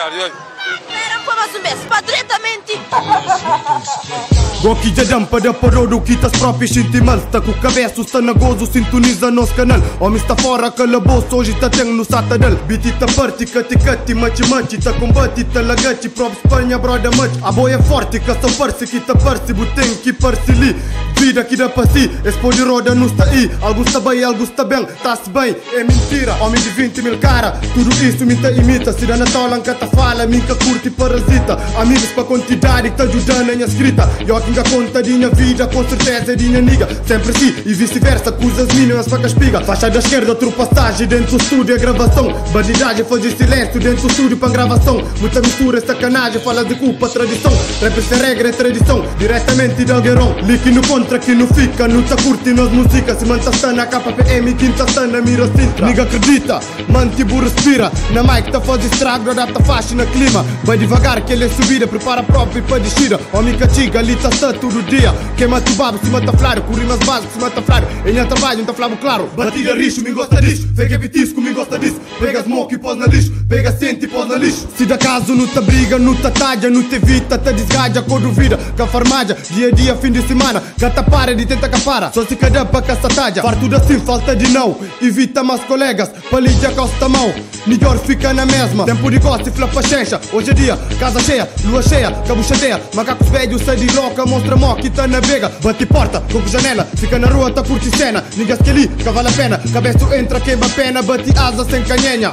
Era como zumbes, padretamente. Goki jadam pada perodo kita próprios sentimentos. Tá com o cabeça, está na gozo, sintoniza nosso canal. Homem está fora, calabouço, hoje tá tendo no satadal. Biti tá parte, cati, machi, tá combate, tá lagati, prova Espanha, broda mate. A boia é forte, caça parse, que tá parse, butem, que parse li. Vida que dá para si, expõe roda não está aí. Alguns está bem, alguns está bem, tá-se bem, é mentira. Homem de 20 mil cara, tudo isso me tá imita. Se dá na tola, tá fala, minha curte e parasita. Amigos para quantidade que tá ajudando a minha escrita. Eu aqui a conta de minha vida, com certeza é de minha niga. Sempre assim e vice-versa, coisas mínimas para caspiga. Faixa da esquerda, outro passagem, dentro do estúdio é gravação. Bandidagem, fazer silêncio dentro do estúdio para gravação. Muita mistura, sacanagem, fala de culpa, tradição. Rap sem regra é tradição, diretamente de Algueirão. Lique no contra que não fica, não tá curtindo as músicas. Se manta sana, capa PM, quinta sana, mira cintra. Niga acredita, mantibu respira. Na mic tá faz estrago, adapta faixa na clima. Vai devagar que ele é subida, prepara próprio para descida. Homem castiga, ali tá todo dia. Queima tu babo, se mata flaro. Curimas básicas, se mata flaro. Em minha trabalho, não tá flavo claro. Batida rixo, me gosta disso. Pega pitisco, me gosta disso. Pega smoke e pôs na lixo. Pega sente e pôs na lixo. Se dá caso, não tá briga, não tá talha, não te evita, tá desgaja, cor duvida. Com a farmácia, dia a dia, fim de semana. Gata para de tenta capara. Só se cada pra caça talha. Fartudo assim, falta de não. Evita mais colegas, palija costa mão. Melhor fica na mesma. Tempo de costa e flapa chencha. Hoje é dia, casa cheia, lua cheia, cabuchadeia. Macacos velhos, sai de louca, mostra mó que tá na vega. Bate porta, com janela, fica na rua, tá curte cena. Ninguém que ali, que vale a pena. Cabeça entra, queima pena, bate asa sem canhenha.